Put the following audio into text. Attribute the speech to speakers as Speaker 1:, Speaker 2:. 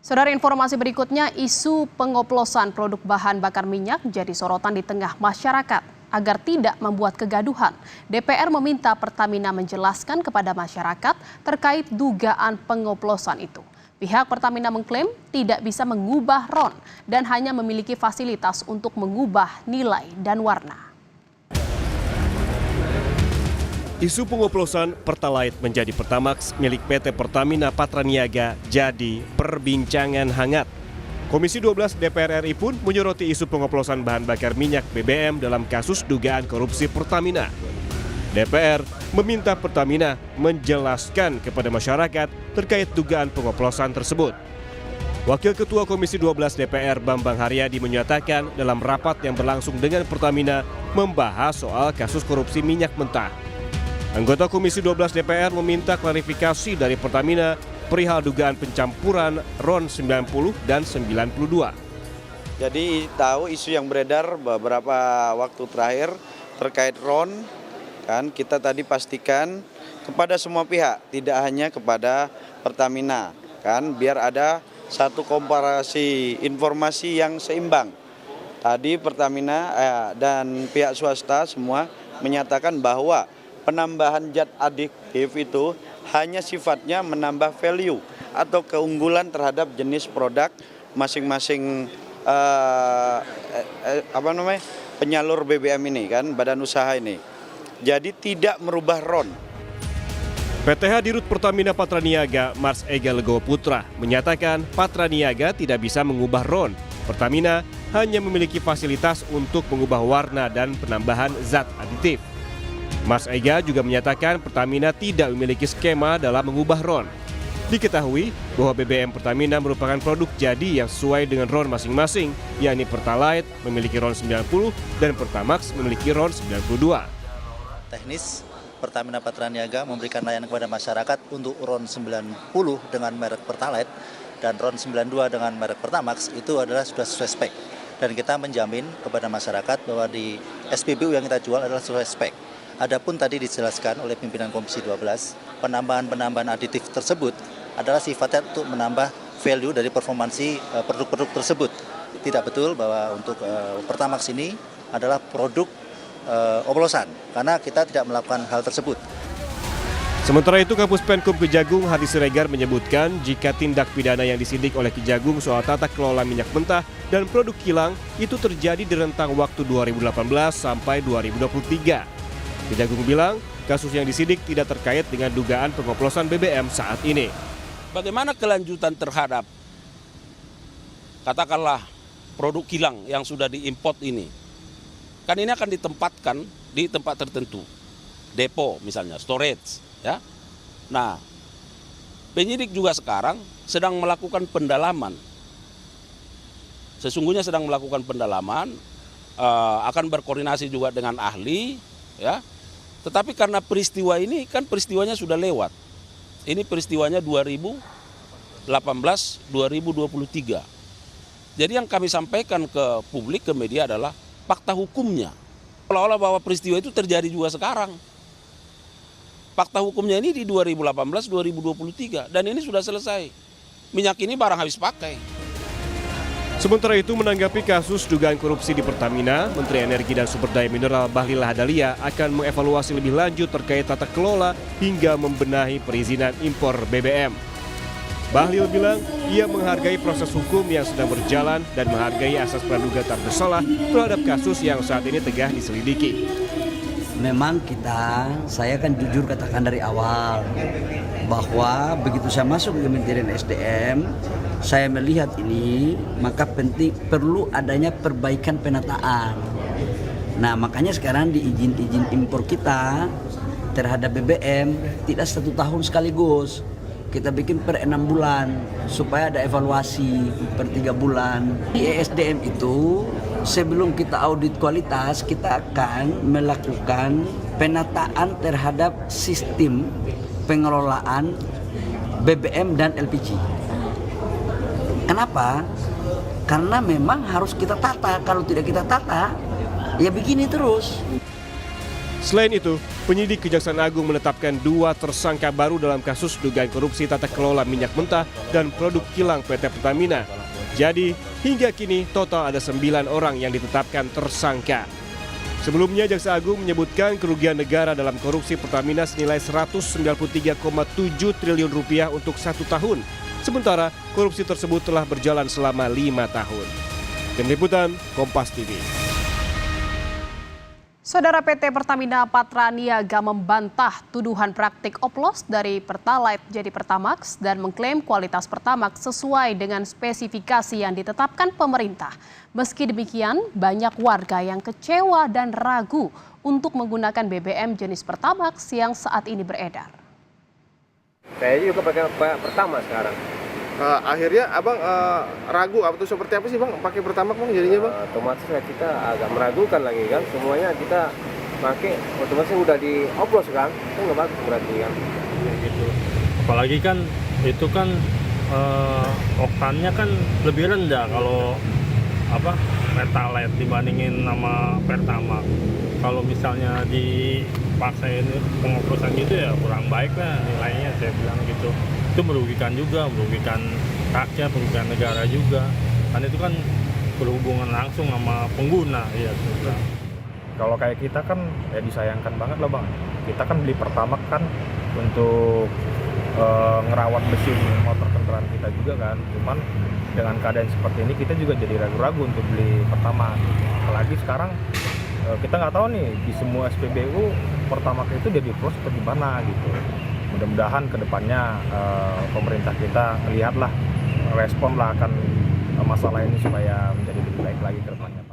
Speaker 1: Saudara, informasi berikutnya, isu pengoplosan produk bahan bakar minyak jadi sorotan di tengah masyarakat. Agar tidak membuat kegaduhan, DPR meminta Pertamina menjelaskan kepada masyarakat terkait dugaan pengoplosan itu. Pihak Pertamina mengklaim tidak bisa mengubah RON dan hanya memiliki fasilitas untuk mengubah nilai dan warna.
Speaker 2: Isu pengoplosan Pertalite menjadi Pertamax milik PT Pertamina Patraniaga jadi perbincangan hangat. Komisi 12 DPR RI pun menyoroti isu pengoplosan bahan bakar minyak BBM dalam kasus dugaan korupsi Pertamina. DPR meminta Pertamina menjelaskan kepada masyarakat terkait dugaan pengoplosan tersebut. Wakil Ketua Komisi 12 DPR Bambang Haryadi menyatakan dalam rapat yang berlangsung dengan Pertamina membahas soal kasus korupsi minyak mentah. Anggota Komisi 12 DPR meminta klarifikasi dari Pertamina perihal dugaan pencampuran RON 90 dan 92.
Speaker 3: Jadi tahu isu yang beredar beberapa waktu terakhir terkait RON, kan kita tadi pastikan kepada semua pihak, tidak hanya kepada Pertamina, kan biar ada satu komparasi informasi yang seimbang. Tadi Pertamina dan pihak swasta semua menyatakan bahwa penambahan zat adiktif itu hanya sifatnya menambah value atau keunggulan terhadap jenis produk masing-masing penyalur BBM ini, kan badan usaha ini. Jadi tidak merubah RON.
Speaker 2: PTH Dirut Pertamina Patraniaga Mars Ega Legowo Putra menyatakan Patraniaga tidak bisa mengubah RON. Pertamina hanya memiliki fasilitas untuk mengubah warna dan penambahan zat aditif. Mas Ega juga menyatakan Pertamina tidak memiliki skema dalam mengubah RON. Diketahui bahwa BBM Pertamina merupakan produk jadi yang sesuai dengan RON masing-masing, yakni Pertalite memiliki RON 90 dan Pertamax memiliki RON 92.
Speaker 4: Teknis, Pertamina Patraniaga memberikan layanan kepada masyarakat untuk RON 90 dengan merek Pertalite dan RON 92 dengan merek Pertamax itu adalah sudah sesuai spek. Dan kita menjamin kepada masyarakat bahwa di SPBU yang kita jual adalah sesuai spek. Adapun tadi dijelaskan oleh pimpinan Komisi 12, penambahan aditif tersebut adalah sifatnya untuk menambah value dari performansi produk-produk tersebut. Tidak betul bahwa untuk Pertamax ini adalah produk oplosan, karena kita tidak melakukan hal tersebut.
Speaker 2: Sementara itu, Kapus Penkum Kejagung Hadi Siregar menyebutkan jika tindak pidana yang disidik oleh Kejagung soal tata kelola minyak mentah dan produk kilang itu terjadi di rentang waktu 2018 sampai 2023. Kejagung bilang kasus yang disidik tidak terkait dengan dugaan pengoplosan BBM saat ini.
Speaker 5: Bagaimana kelanjutan terhadap katakanlah produk kilang yang sudah diimport ini? Kan ini akan ditempatkan di tempat tertentu, depo misalnya, storage, ya. Nah, penyidik juga sekarang sedang melakukan pendalaman. Sesungguhnya sedang melakukan pendalaman, akan berkoordinasi juga dengan ahli, ya. Tetapi karena peristiwa ini kan peristiwanya sudah lewat. Ini peristiwanya 2018-2023. Jadi yang kami sampaikan ke publik, ke media adalah fakta hukumnya. Seolah-olah bahwa peristiwa itu terjadi juga sekarang. Fakta hukumnya ini di 2018-2023 dan ini sudah selesai. Minyak ini barang habis pakai.
Speaker 2: Sementara itu, menanggapi kasus dugaan korupsi di Pertamina, Menteri Energi dan Sumber Daya Mineral Bahlil Lahadalia akan mengevaluasi lebih lanjut terkait tata kelola hingga membenahi perizinan impor BBM. Bahlil bilang ia menghargai proses hukum yang sedang berjalan dan menghargai asas praduga tak bersalah terhadap kasus yang saat ini tengah diselidiki.
Speaker 6: Memang saya kan jujur katakan dari awal bahwa begitu saya masuk ke Kementerian SDM, saya melihat ini maka perlu adanya perbaikan penataan. Nah, makanya sekarang di izin impor kita terhadap BBM tidak 1 tahun sekaligus. Kita bikin per 6 bulan supaya ada evaluasi per 3 bulan. Di ESDM itu sebelum kita audit kualitas, kita akan melakukan penataan terhadap sistem pengelolaan BBM dan LPG. Kenapa? Karena memang harus kita tata. Kalau tidak kita tata, ya begini terus.
Speaker 2: Selain itu, penyidik Kejaksaan Agung menetapkan 2 tersangka baru dalam kasus dugaan korupsi tata kelola minyak mentah dan produk kilang PT Pertamina. Jadi, hingga kini total ada 9 orang yang ditetapkan tersangka. Sebelumnya, Jaksa Agung menyebutkan kerugian negara dalam korupsi Pertamina senilai 193,7 triliun rupiah untuk 1 tahun. Sementara korupsi tersebut telah berjalan selama 5 tahun. Tim Liputan, Kompas TV.
Speaker 1: Saudara PT Pertamina Patraniaga membantah tuduhan praktik oplos dari Pertalite jadi Pertamax dan mengklaim kualitas Pertamax sesuai dengan spesifikasi yang ditetapkan pemerintah. Meski demikian, banyak warga yang kecewa dan ragu untuk menggunakan BBM jenis Pertamax yang saat ini beredar.
Speaker 7: Saya juga pakai Pertamax sekarang.
Speaker 8: Akhirnya abang ragu atau seperti apa sih bang pakai Pertamax bang jadinya bang?
Speaker 7: Otomatis kita agak meragukan lagi kan, semuanya kita pakai otomatis udah dioplos kan, itu nggak bagus berarti kan.
Speaker 9: Gitu. Apalagi kan itu kan oktannya kan lebih rendah kalau Pertalite dibandingin sama Pertamax. Kalau misalnya dipaksain pengoplosan gitu ya kurang baik lah nilainya, saya bilang gitu. Itu merugikan juga, merugikan rakyat, merugikan negara juga. Karena itu kan berhubungan langsung sama pengguna. Ya,
Speaker 10: kalau kayak kita kan ya disayangkan banget lah bang. Kita kan beli Pertamax kan untuk ngerawat mesin motor kendaraan kita juga kan. Cuman dengan keadaan seperti ini kita juga jadi ragu-ragu untuk beli Pertamax. Apalagi sekarang kita nggak tahu nih di semua SPBU Pertamax itu dia diproses atau gimana gitu. Mudah-mudahan kedepannya pemerintah kita melihatlah, respon lah akan masalah ini supaya menjadi lebih baik lagi ke depannya.